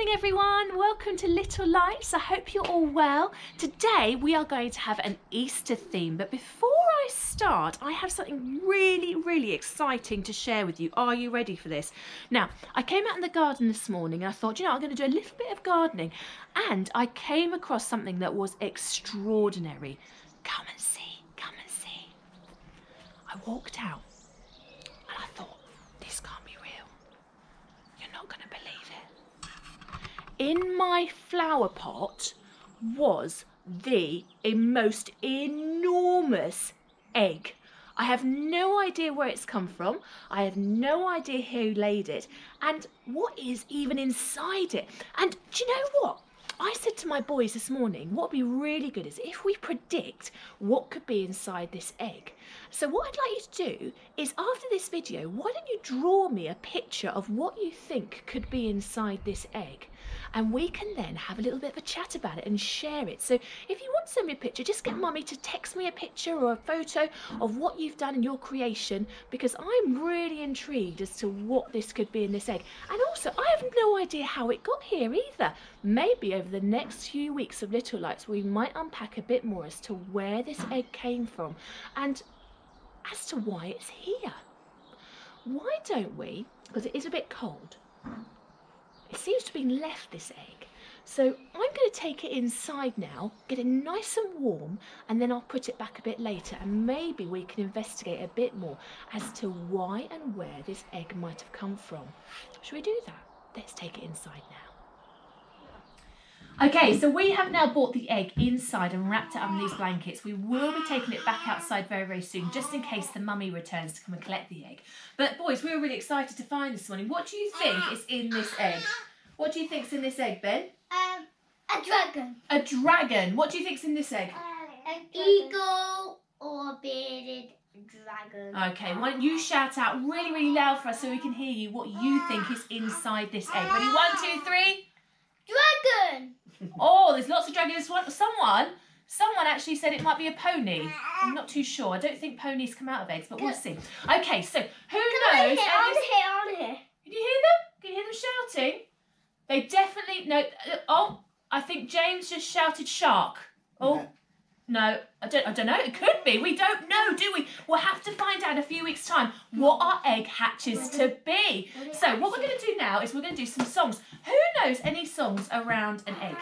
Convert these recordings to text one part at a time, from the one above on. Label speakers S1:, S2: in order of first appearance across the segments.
S1: morning everyone, welcome to Little Lights. I hope you're all well. Today we are going to have an Easter theme, but before I start I have something really exciting to share with you. Are you ready for this? Now, I came out in the garden this morning and I thought, I'm going to do a little bit of gardening, and I came across something that was extraordinary. Come and see, come and see. I walked out and I thought, this can't be real. You're not going to believe it. In my flower pot was the most enormous egg. I have no idea where it's come from. I have no idea who laid it and what is even inside it. And do you know what? I said to my boys this morning, what would be really good is if we predict what could be inside this egg. So what I'd like you to do is, after this video, why don't you draw me a picture of what you think could be inside this egg? And we can then have a little bit of a chat about it and share it. So if you want to send me a picture, just get mummy to text me a picture or a photo of what you've done in your creation, because I'm really intrigued as to what this could be in this egg. And also, I have no idea how it got here either. Maybe over the next few weeks of Little Lights, we might unpack a bit more as to where this egg came from and as to why it's here. Why don't we, because it is a bit cold, it seems to have been left, this egg. So I'm going to take it inside now, get it nice and warm, and then I'll put it back a bit later, and maybe we can investigate a bit more as to why and where this egg might have come from. Shall we do that? Let's take it inside now. Okay, so we have now brought the egg inside and wrapped it up in these blankets. We will be taking it back outside very soon, just in case the mummy returns to come and collect the egg. But boys, we were really excited to find this morning. What do you think is in this egg? What do you think's in this egg, Ben?
S2: A dragon.
S1: A dragon. What do you think's in this egg?
S2: An eagle or a bearded dragon.
S1: Okay, why don't you shout out really loud for us so we can hear you what you think is inside this egg. Ready? 1, 2, 3.
S2: Dragon!
S1: Oh, there's lots of dragons. Someone actually said it might be a pony. I'm not too sure. I don't think ponies come out of eggs, but we'll see. Okay, so who knows?
S2: On here.
S1: Can you hear them? Can you hear them shouting? They definitely no. Oh, I think James just shouted shark. Oh, no, I don't know. It could be. We don't know, do we? We'll have to find out in a few weeks' time what our egg hatches to be. So what we're going to do now is we're going to do some songs. Who knows any songs around an egg?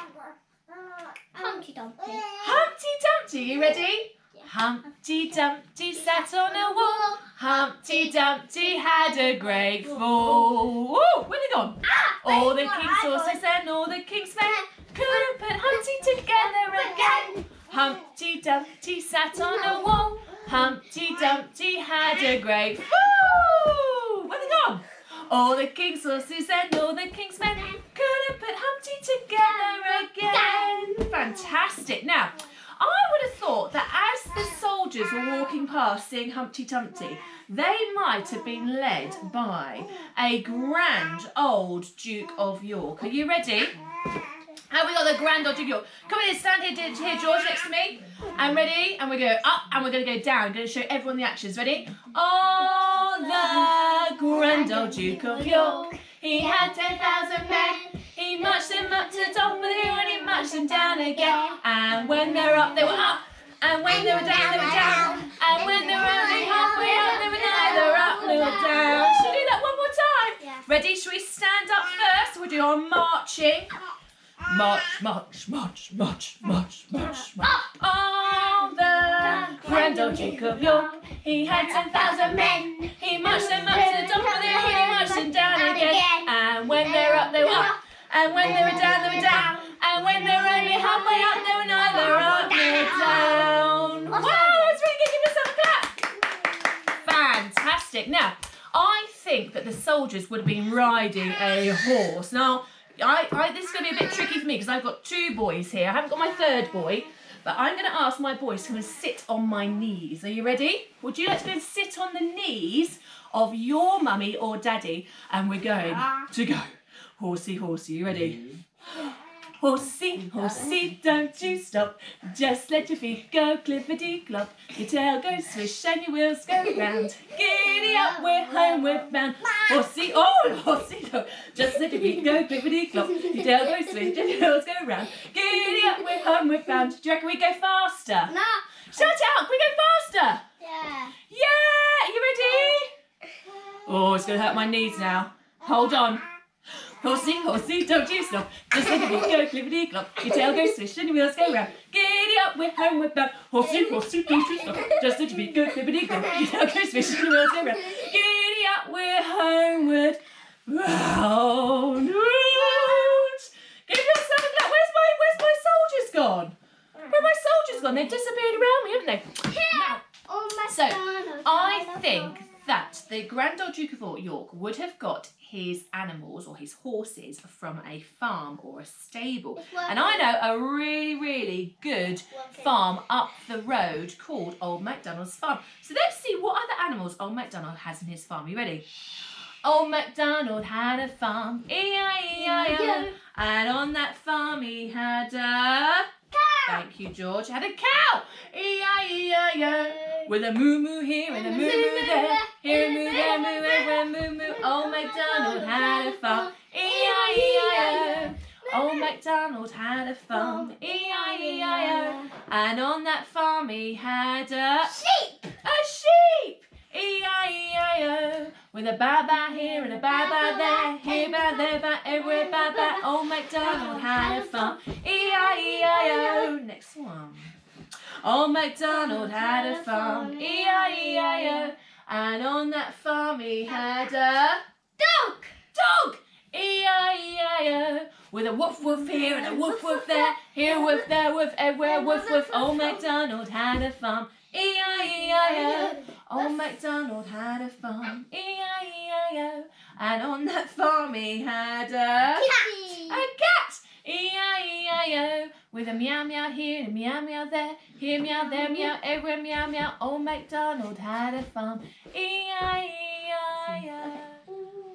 S2: Humpty Dumpty.
S1: Humpty Dumpty, you ready? Yeah. Humpty Dumpty sat on a wall. Humpty Dumpty had a great fall. Woo! Where'd they gone? All the king's horses and all the king's men couldn't put Humpty together again. Humpty Dumpty sat on a wall. Humpty Dumpty had a great fall. Where'd they gone? All the king's horses and all the king's men couldn't put Humpty together again. Fantastic. Now, I would have thought that as the soldiers were walking past seeing Humpty Dumpty, they might have been led by a grand old Duke of York. Are you ready? Have we got the grand old Duke of York? Come in, stand here, George, next to me. And ready? And we're going to go up and we're going to go down. I'm going to show everyone the actions. Ready? Oh, the grand old Duke of York. He had 10,000 men. He marched them up to the top of the hill and he marched them down again. And when they were up, they were up. And when they were down, they were down. And when they were only halfway up, they were neither up nor down. Should we do that one more time?
S2: Yeah.
S1: Ready? Should we stand up first? We'll do our marching. March, march, march, march, march, march, march. Oh, the grand old Duke of York. He had 10,000 men. He marched them up to the top of the hill and he marched them down again. And when they were up, they were up. And when they were down, they were down. And when they were only halfway up, they were neither up nor down. Wow, that's really good. Give yourself a clap. Fantastic. Now, I think that the soldiers would have been riding a horse. Now, this is going to be a bit tricky for me because I've got 2 boys here. I haven't got my 3rd boy, but I'm going to ask my boys to come and sit on my knees. Are you ready? Would you like to go and sit on the knees of your mummy or daddy? And we're going to go horsey, horsey. You ready? Horsey, horsey, don't you stop. Just let your feet go clippity-clop. Your tail goes swish and your wheels go round. Giddy up, we're homeward bound. Horsey, oh, horsey, no. Just let your feet go clippity-clop. Your tail goes swish and your wheels go round. Giddy up, we're homeward bound. Do you reckon we go faster?
S2: No.
S1: Shout out, can we go faster?
S2: Yeah.
S1: Yeah, you ready? Oh, it's going to hurt my knees now. Hold on. Horsey, horsey, don't you stop. Just let your feet go clippity-clop. Your tail goes swish and your wheels go round. Giddy up, we're homeward bound. Horsey, horsey, don't you stop. Just let your feet go clippity-clop. Your tail goes swish and your wheels go round. Giddy up, we're homeward bound. Give yourself a clap. Where's my soldiers gone? Where are my soldiers gone? They've disappeared around me, haven't they? Now,
S2: Oh my
S1: so,
S2: God.
S1: I think that the Grand Old Duke of York would have got his animals or his horses from a farm or a stable. And I know a really, really good farm up the road called Old MacDonald's Farm. So let's see what other animals Old MacDonald has in his farm. You ready? Old MacDonald had a farm, E-I-E-I-O, and on that farm he had a... Thank you, George. Had a cow, E-I-E-I-O, with a moo-moo here and a moo-moo there, here a moo, there a moo, everywhere moo-moo. Old MacDonald had a farm, E-I-E-I-O. Old MacDonald had a farm, E-I-E-I-O, and on that farm he had a...
S2: Sheep.
S1: A sheep! E-I-E-I-O, with a ba-ba here and a ba-ba there, here ba, there ba, everywhere ba-ba. Old MacDonald had a farm, E-I-E-I-O. Next one. Old MacDonald had a farm, E-I-E-I-O, and on that farm he had a...
S2: Dog.
S1: Dog! E-I-E-I-O, with a woof woof here and a woof woof there, here a woof, there a woof, everywhere woof woof. Old MacDonald had a farm, E-I-E-I-O. Old MacDonald had a farm, E-I-E-I-O, and on that farm he had a cat, E-I-E-I-O, with a meow meow here and a meow meow there, here meow, there meow, everywhere meow meow. Old MacDonald had a farm, E-I-E-I-O.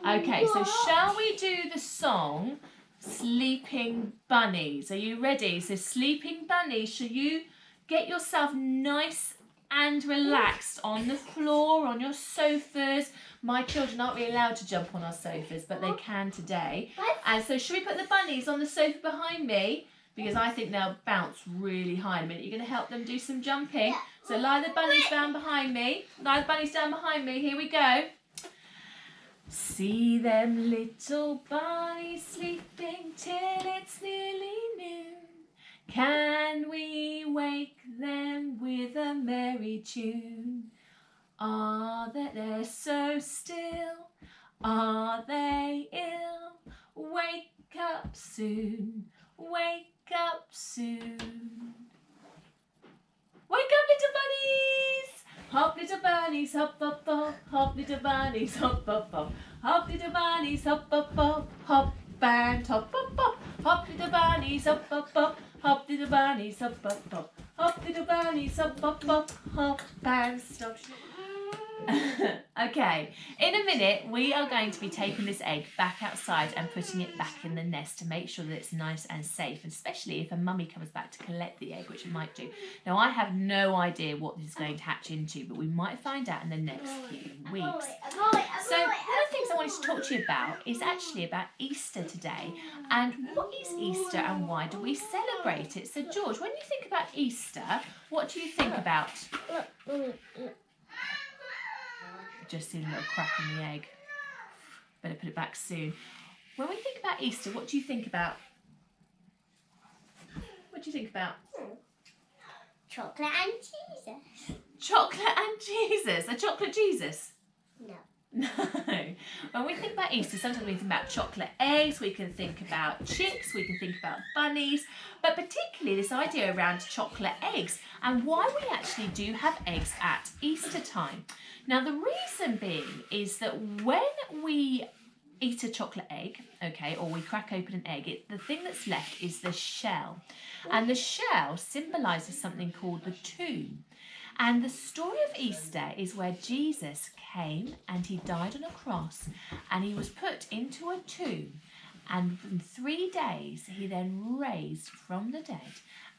S1: Okay, so shall we do the song Sleeping Bunnies? Are you ready? So Sleeping Bunnies, shall you get yourself nice and relaxed on the floor, on your sofas. My children aren't really allowed to jump on our sofas, but they can today. And so should we put the bunnies on the sofa behind me? Because I think they'll bounce really high in a minute. You're going to help them do some jumping. So lie the bunnies down behind me. Lie the bunnies down behind me. Here we go. See them little bunnies sleeping till it's nearly noon. Can we wake them with a merry tune? Are they so still? Are they ill? Wake up soon, wake up soon. Wake up, little bunnies! Hop, little bunnies, hop, hop, hop. Hop, little bunnies, hop, hop, hop. Hop, little bunnies, hop, hop, hop. Hop and hop, hop, hop. Hop, little bunnies, hop, hop, hop. Hop, little bunnies, hop, hop, hop. Hop, little bunnies, hop, hop, hop. Hop and stop. Okay, in a minute we are going to be taking this egg back outside and putting it back in the nest to make sure that it's nice and safe, especially if a mummy comes back to collect the egg, which it might do. Now I have no idea what this is going to hatch into, but we might find out in the next few weeks. So one of the things I wanted to talk to you about is actually about Easter today. And what is Easter and why do we celebrate it? So George, when you think about Easter, what do you think about? Just seen a little crack in the egg. Better put it back soon. When we think about Easter, what do you think about? What do you think about?
S2: Chocolate and Jesus.
S1: Chocolate and Jesus. A chocolate Jesus?
S2: No.
S1: No. When we think about Easter, sometimes we think about chocolate eggs, we can think about chicks, we can think about bunnies, but particularly this idea around chocolate eggs and why we actually do have eggs at Easter time. Now the reason being is that when we eat a chocolate egg, okay, or we crack open an egg, the thing that's left is the shell. And the shell symbolises something called the tomb. And the story of Easter is where Jesus came and he died on a cross and he was put into a tomb. And in 3 days, he then raised from the dead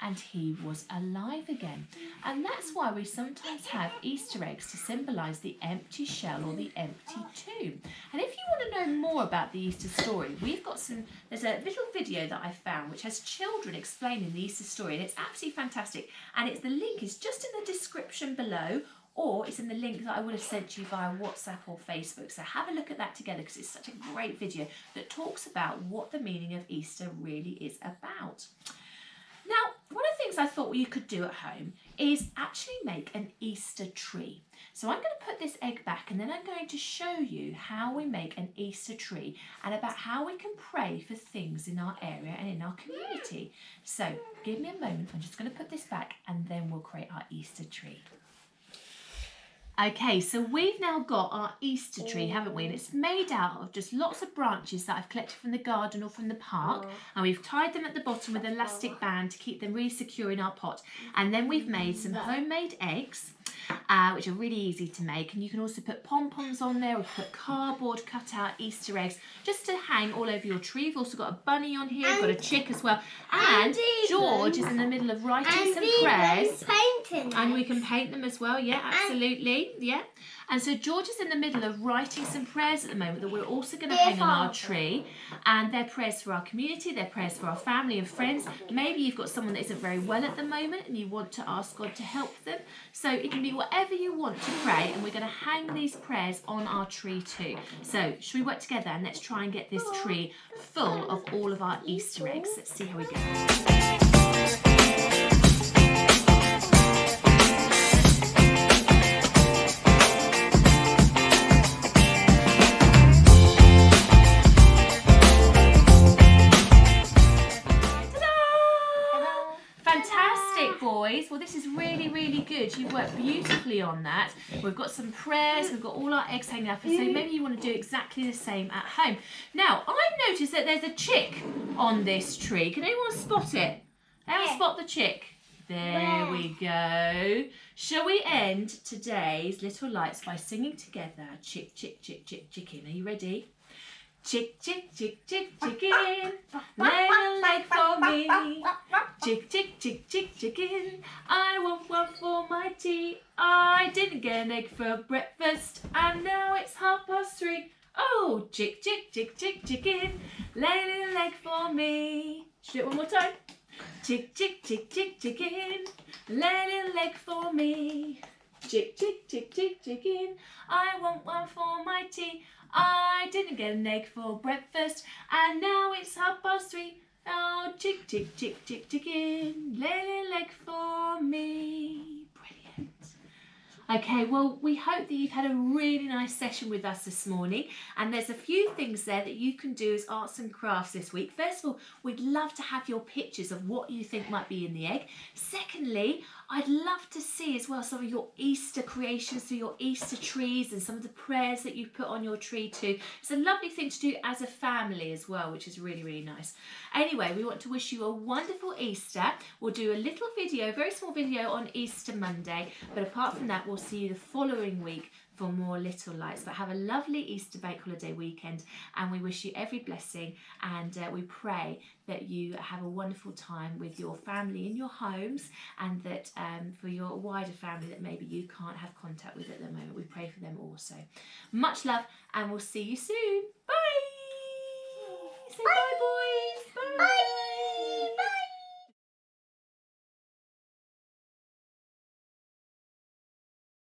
S1: and he was alive again. And that's why we sometimes have Easter eggs to symbolise the empty shell or the empty tomb. And if you want to know more about the Easter story, there's a little video that I found which has children explaining the Easter story, and it's absolutely fantastic. And the link is just in the description below, or it's in the link that I would have sent to you via WhatsApp or Facebook. So have a look at that together because it's such a great video that talks about what the meaning of Easter really is about. Now, one of the things I thought you could do at home is actually make an Easter tree. So I'm going to put this egg back and then I'm going to show you how we make an Easter tree and about how we can pray for things in our area and in our community. So give me a moment, I'm just going to put this back and then we'll create our Easter tree. Okay, so we've now got our Easter tree, haven't we? And it's made out of just lots of branches that I've collected from the garden or from the park. And we've tied them at the bottom with an elastic band to keep them really secure in our pot. And then we've made some homemade eggs, which are really easy to make. And you can also put pom-poms on there or put cardboard cut out Easter eggs just to hang all over your tree. We've also got a bunny on here, we've got a chick as well. And George is in the middle of writing some prayers. And we can paint them as well, yeah, absolutely, yeah. And so George is in the middle of writing some prayers at the moment that we're also going to hang on our tree. And they're prayers for our community, they're prayers for our family and friends. Maybe you've got someone that isn't very well at the moment and you want to ask God to help them. So it can be whatever you want to pray, and we're going to hang these prayers on our tree too. So should we work together and let's try and get this tree full of all of our Easter eggs. Let's see how we go. Boys, well, this is really, really good. You've worked beautifully on that. We've got some prayers, we've got all our eggs hanging up, and so maybe you want to do exactly the same at home. Now, I've noticed that there's a chick on this tree. Can anyone spot it? Anyone spot the chick? There we go. Shall we end today's Little Lights by singing together? Chick, chick, chick, chick, chicken. Are you ready? Chick, chick, chick, chick, chicken, lay a leg for me. Chick, chick, chick, chick, chicken, I want one for my tea. I didn't get an egg for breakfast, and now it's 3:30. Oh, chick, chick, chick, chick, chicken, lay a leg for me. Should we do it one more time? Chick, chick, chick, chick, chicken, lay a leg for me. Chick, chick, chick, chick, chicken, I want one for my tea. I didn't get an egg for breakfast, and now it's 3:30. Oh, chick, chick, chick, chick, chicken, lay a leg for me. Brilliant. Okay, well, we hope that you've had a really nice session with us this morning, and there's a few things there that you can do as arts and crafts this week. First of all, we'd love to have your pictures of what you think might be in the egg. Secondly, I'd love to see as well some of your Easter creations, so your Easter trees and some of the prayers that you've put on your tree too. It's a lovely thing to do as a family as well, which is really, really nice. Anyway, we want to wish you a wonderful Easter. We'll do a little video, very small video on Easter Monday, but apart from that, we'll see you the following week for more Little Lights. But have a lovely Easter bank holiday weekend, and we wish you every blessing, and we pray that you have a wonderful time with your family in your homes, and that for your wider family that maybe you can't have contact with at the moment, we pray for them also. Much love, and we'll see you soon. Bye! Say bye, boys.